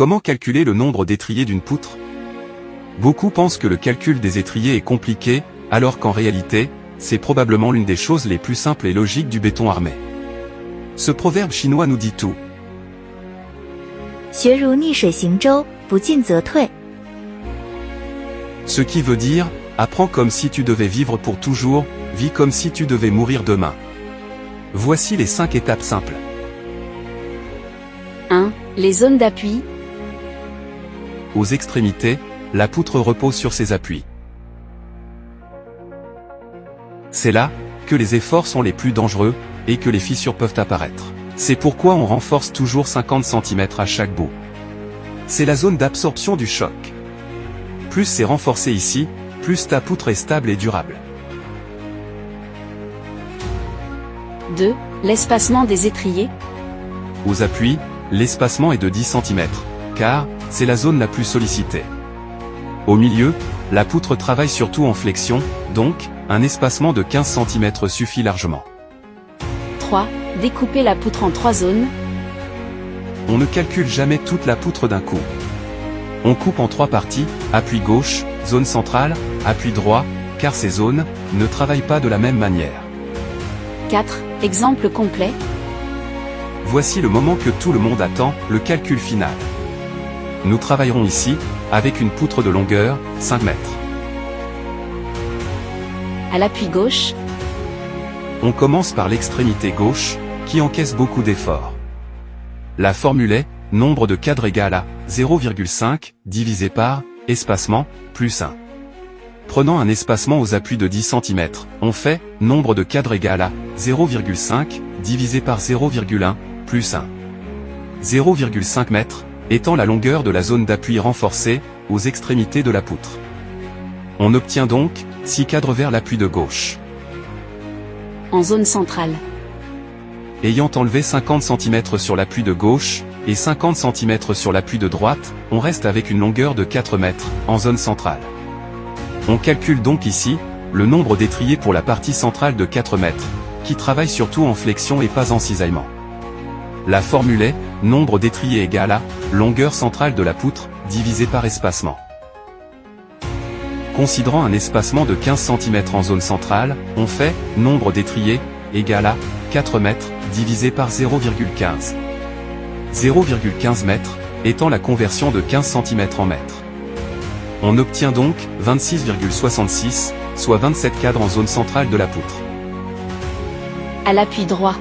Comment calculer le nombre d'étriers d'une poutre? Beaucoup pensent que le calcul des étriers est compliqué, alors qu'en réalité, c'est probablement l'une des choses les plus simples et logiques du béton armé. Ce proverbe chinois nous dit tout. 学如逆水行舟，不进则退. Ce qui veut dire, apprends comme si tu devais vivre pour toujours, vis comme si tu devais mourir demain. Voici les 5 étapes simples. 1. Les zones d'appui. Aux extrémités, la poutre repose sur ses appuis. C'est là que les efforts sont les plus dangereux, et que les fissures peuvent apparaître. C'est pourquoi on renforce toujours 50 cm à chaque bout. C'est la zone d'absorption du choc. Plus c'est renforcé ici, plus ta poutre est stable et durable. 2. L'espacement des étriers. Aux appuis, l'espacement est de 10 cm, car c'est la zone la plus sollicitée. Au milieu, la poutre travaille surtout en flexion, donc un espacement de 15 cm suffit largement. 3. Découper la poutre en 3 zones. On ne calcule jamais toute la poutre d'un coup. On coupe en 3 parties, appui gauche, zone centrale, appui droit, car ces zones ne travaillent pas de la même manière. 4. Exemple complet. Voici le moment que tout le monde attend, le calcul final. Nous travaillerons ici, avec une poutre de longueur, 5 mètres. À l'appui gauche. On commence par l'extrémité gauche, qui encaisse beaucoup d'efforts. La formule est, nombre de cadres égal à 0,5, divisé par, espacement, plus 1. Prenant un espacement aux appuis de 10 cm, on fait, nombre de cadres égal à 0,5, divisé par 0,1, plus 1. 0,5 m, étant la longueur de la zone d'appui renforcée, aux extrémités de la poutre. On obtient donc, 6 cadres vers l'appui de gauche. En zone centrale. Ayant enlevé 50 cm sur l'appui de gauche, et 50 cm sur l'appui de droite, on reste avec une longueur de 4 mètres, en zone centrale. On calcule donc ici, le nombre d'étriers pour la partie centrale de 4 mètres, qui travaille surtout en flexion et pas en cisaillement. La formule est, nombre d'étriers égal à, longueur centrale de la poutre, divisé par espacement. Considérant un espacement de 15 cm en zone centrale, on fait, nombre d'étriers, égal à, 4 mètres, divisé par 0,15. 0,15 m, étant la conversion de 15 cm en mètres. On obtient donc, 26,66, soit 27 cadres en zone centrale de la poutre. À l'appui droit.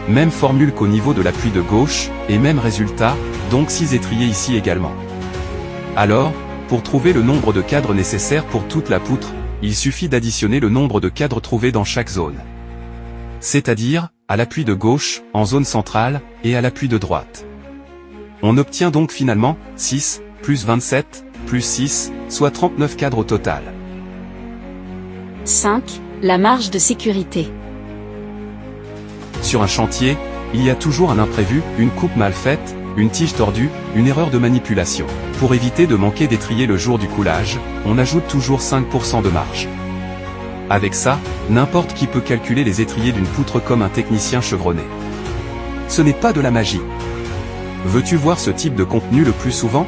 Même formule qu'au niveau de l'appui de gauche, et même résultat, donc 6 étriers ici également. Alors, pour trouver le nombre de cadres nécessaires pour toute la poutre, il suffit d'additionner le nombre de cadres trouvés dans chaque zone. C'est-à-dire, à l'appui de gauche, en zone centrale, et à l'appui de droite. On obtient donc finalement, 6, plus 27, plus 6, soit 39 cadres au total. 5. La marge de sécurité. Sur un chantier, il y a toujours un imprévu, une coupe mal faite, une tige tordue, une erreur de manipulation. Pour éviter de manquer d'étrier le jour du coulage, on ajoute toujours 5% de marge. Avec ça, n'importe qui peut calculer les étriers d'une poutre comme un technicien chevronné. Ce n'est pas de la magie. Veux-tu voir ce type de contenu le plus souvent?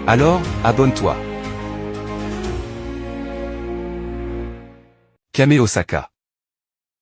Alors, abonne-toi. Kame Osaka.